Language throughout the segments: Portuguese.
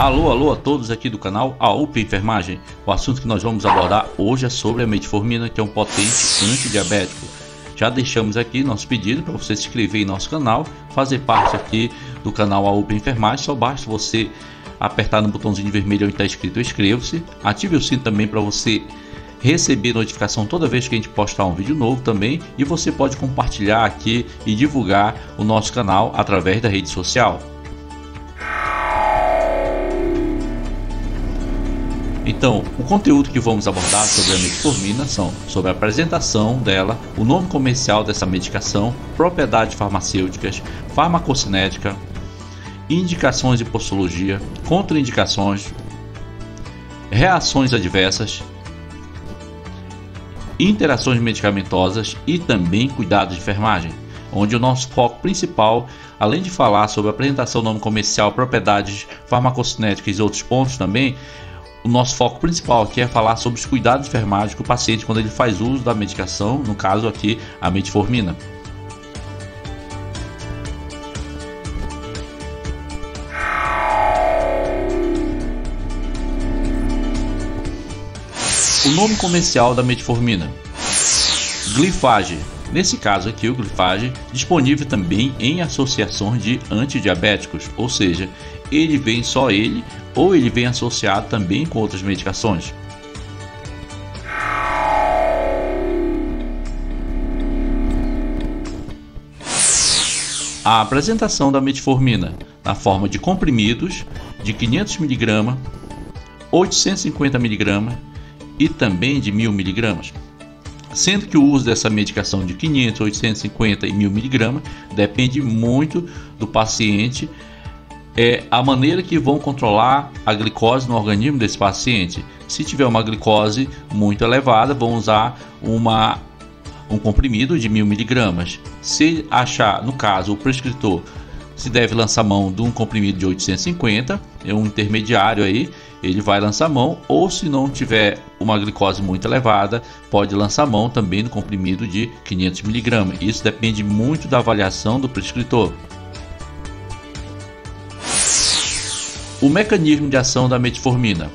Alô, alô a todos aqui do canal AUP Enfermagem. O assunto que nós vamos abordar hoje é sobre a metformina, que é um potente antidiabético. Já deixamos aqui nosso pedido para você se inscrever em nosso canal, fazer parte aqui do canal AUP Enfermagem. Só basta você apertar no botãozinho vermelho onde está escrito inscreva-se. Ative o sino também para você receber notificação toda vez que a gente postar um vídeo novo também. E você pode compartilhar aqui e divulgar o nosso canal através da rede social. Então, o conteúdo que vamos abordar sobre a metformina são sobre a apresentação dela, o nome comercial dessa medicação, propriedades farmacêuticas, farmacocinética, indicações e postologia, contraindicações, reações adversas, interações medicamentosas e também cuidados de enfermagem, onde o nosso foco principal, além de falar sobre a apresentação do nome comercial, propriedades farmacocinéticas e outros pontos também, o nosso foco principal aqui é falar sobre os cuidados de enfermagem que o paciente quando ele faz uso da medicação, no caso aqui a metformina. O nome comercial da metformina: Glifage. Nesse caso aqui, o Glifage disponível também em associações de antidiabéticos, ou seja, ele vem só ele ou ele vem associado também com outras medicações. A apresentação da metformina na forma de comprimidos de 500 mg, 850 mg e também de 1000 mg. Sendo que o uso dessa medicação de 500, 850 e 1000 mg depende muito do paciente, a maneira que vão controlar a glicose no organismo desse paciente. Se tiver uma glicose muito elevada, vão usar um comprimido de 1000 mg. Se achar, no caso, o prescritor se deve lançar mão de um comprimido de 850, é um intermediário aí, ele vai lançar mão, ou se não tiver uma glicose muito elevada, pode lançar mão também do comprimido de 500 mg. Isso depende muito da avaliação do prescritor. O mecanismo de ação da metformina.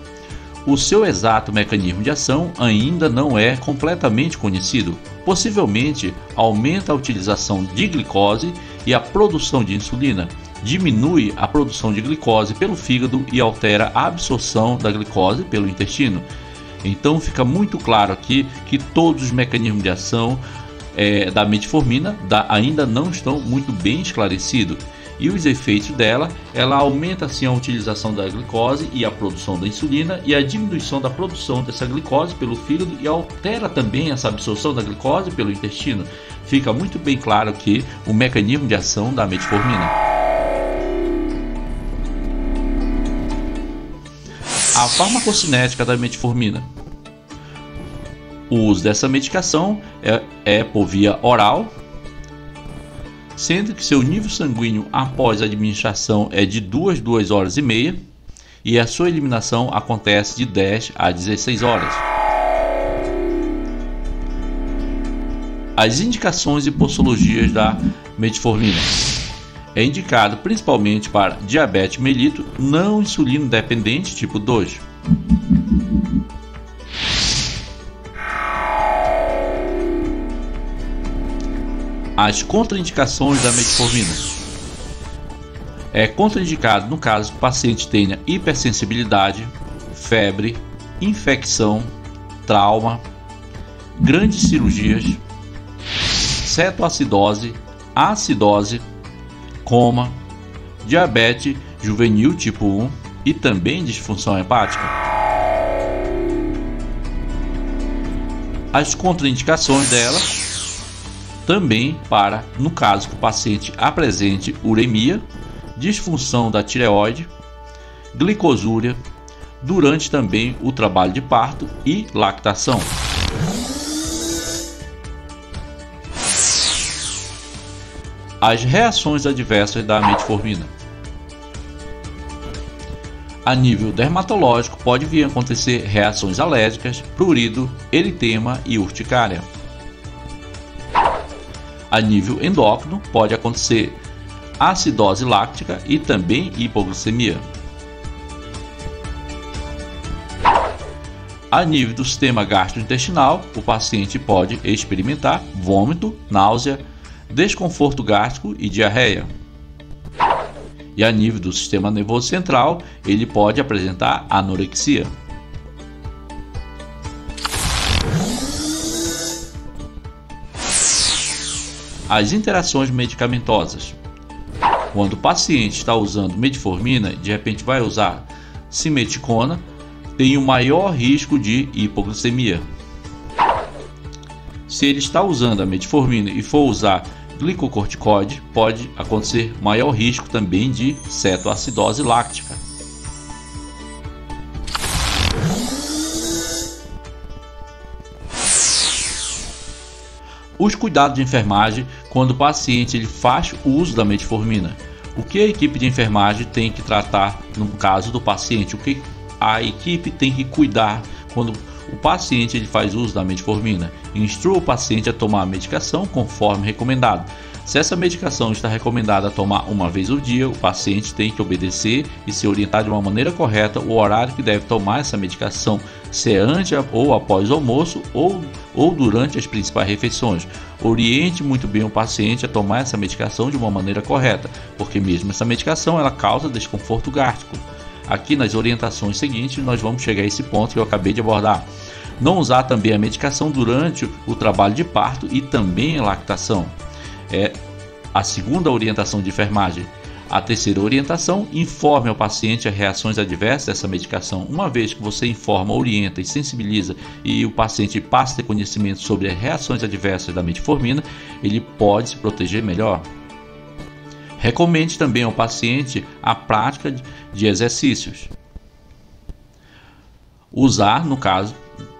O seu exato mecanismo de ação ainda não é completamente conhecido. Possivelmente aumenta a utilização de glicose e a produção de insulina, diminui a produção de glicose pelo fígado e altera a absorção da glicose pelo intestino. Então fica muito claro aqui que todos os mecanismos de ação da metformina ainda não estão muito bem esclarecidos. E os efeitos dela, ela aumenta assim a utilização da glicose e a produção da insulina e a diminuição da produção dessa glicose pelo fígado e altera também essa absorção da glicose pelo intestino. Fica muito bem claro aqui o mecanismo de ação da metformina. A farmacocinética da metformina. O uso dessa medicação é por via oral, sendo que seu nível sanguíneo após a administração é de 2 horas e meia e a sua eliminação acontece de 10 a 16 horas. As indicações e postologias da metformina. É indicado principalmente para diabetes mellitus não insulino dependente tipo 2. As contraindicações da metformina. É contraindicado no caso que o paciente tenha hipersensibilidade, febre, infecção, trauma, grandes cirurgias, cetoacidose, acidose, coma, diabetes juvenil tipo 1 e também disfunção hepática. As contraindicações dela também para, no caso que o paciente apresente uremia, disfunção da tireoide, glicosúria, durante também o trabalho de parto e lactação. As reações adversas da metformina. A nível dermatológico pode vir a acontecer reações alérgicas, prurido, eritema e urticária. A nível endócrino pode acontecer acidose láctica e também hipoglicemia. A nível do sistema gastrointestinal, o paciente pode experimentar vômito, náusea, desconforto gástrico e diarreia. E a nível do sistema nervoso central, ele pode apresentar anorexia. As interações medicamentosas. Quando o paciente está usando metformina, de repente vai usar simeticona, tem um maior risco de hipoglicemia. Se ele está usando a metformina e for usar glicocorticoide, pode acontecer maior risco também de cetoacidose láctica. Os cuidados de enfermagem quando o paciente ele faz o uso da metformina. O que a equipe de enfermagem tem que tratar no caso do paciente? O que a equipe tem que cuidar quando o paciente ele faz uso da metformina? Instrua o paciente a tomar a medicação conforme recomendado. Se essa medicação está recomendada a tomar uma vez ao dia, o paciente tem que obedecer e se orientar de uma maneira correta o horário que deve tomar essa medicação, se é antes ou após o almoço ou durante as principais refeições. Oriente muito bem o paciente a tomar essa medicação de uma maneira correta, porque mesmo essa medicação ela causa desconforto gástrico. Aqui nas orientações seguintes nós vamos chegar a esse ponto que eu acabei de abordar. Não usar também a medicação durante o trabalho de parto e também a lactação. É a segunda orientação de enfermagem. A terceira orientação, informe ao paciente as reações adversas dessa medicação. Uma vez que você informa, orienta e sensibiliza e o paciente passa a ter conhecimento sobre as reações adversas da metformina, ele pode se proteger melhor. Recomende também ao paciente a prática de exercícios. Usar, no caso,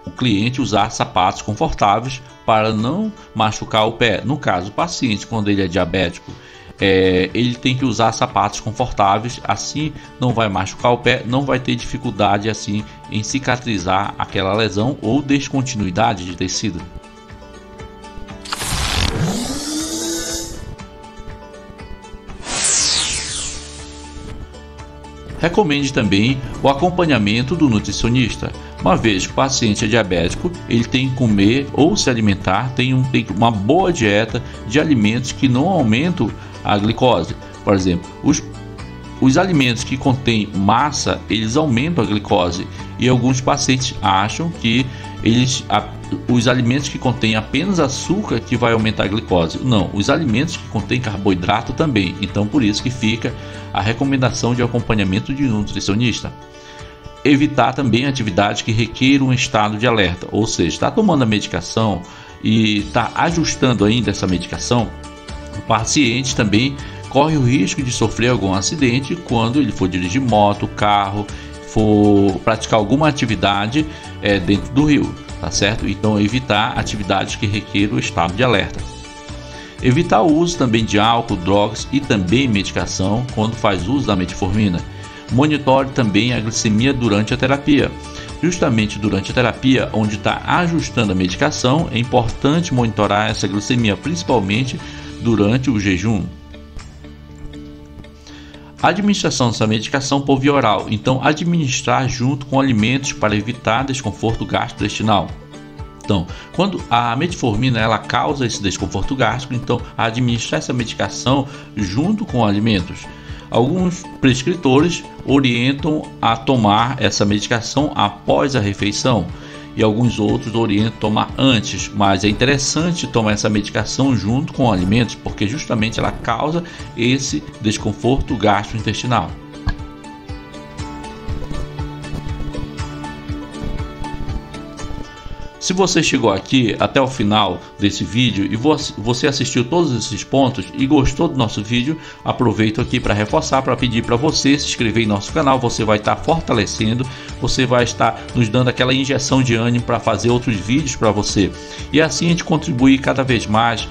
o cliente usar sapatos confortáveis para não machucar o pé. No caso, o paciente, quando ele é diabético, ele tem que usar sapatos confortáveis, assim não vai machucar o pé, não vai ter dificuldade assim em cicatrizar aquela lesão ou descontinuidade de tecido. Recomende também o acompanhamento do nutricionista. Uma vez que o paciente é diabético, ele tem que comer ou se alimentar, tem uma boa dieta de alimentos que não aumentam a glicose. Por exemplo, os alimentos que contêm massa, eles aumentam a glicose. E alguns pacientes acham que os alimentos que contêm apenas açúcar que vai aumentar a glicose. Não, os alimentos que contêm carboidrato também. Então por isso que fica a recomendação de acompanhamento de um nutricionista. Evitar também atividades que requeram um estado de alerta, ou seja, está tomando a medicação e está ajustando ainda essa medicação, o paciente também corre o risco de sofrer algum acidente quando ele for dirigir moto, carro, for praticar alguma atividade dentro do rio, tá certo? Então evitar atividades que requeram o estado de alerta. Evitar o uso também de álcool, drogas e também medicação quando faz uso da metformina. Monitore também a glicemia durante a terapia. Justamente durante a terapia, onde está ajustando a medicação, é importante monitorar essa glicemia, principalmente durante o jejum. A administração dessa medicação por via oral, então administrar junto com alimentos para evitar desconforto gastrointestinal. Então, quando a metformina ela causa esse desconforto gástrico, então administrar essa medicação junto com alimentos. Alguns prescritores orientam a tomar essa medicação após a refeição e alguns outros orientam a tomar antes, mas é interessante tomar essa medicação junto com alimentos porque justamente ela causa esse desconforto gastrointestinal. Se você chegou aqui até o final desse vídeo e você assistiu todos esses pontos e gostou do nosso vídeo, aproveito aqui para reforçar, para pedir para você se inscrever em nosso canal. Você vai estar fortalecendo, você vai estar nos dando aquela injeção de ânimo para fazer outros vídeos para você. E assim a gente contribuir cada vez mais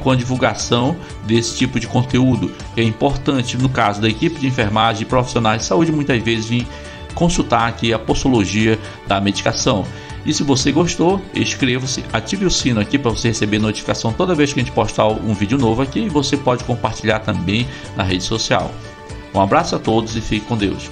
com a divulgação desse tipo de conteúdo. É importante, no caso da equipe de enfermagem e profissionais de saúde, muitas vezes vir consultar aqui a posologia da medicação. E se você gostou, inscreva-se, ative o sino aqui para você receber notificação toda vez que a gente postar um vídeo novo aqui. E você pode compartilhar também na rede social. Um abraço a todos e fique com Deus.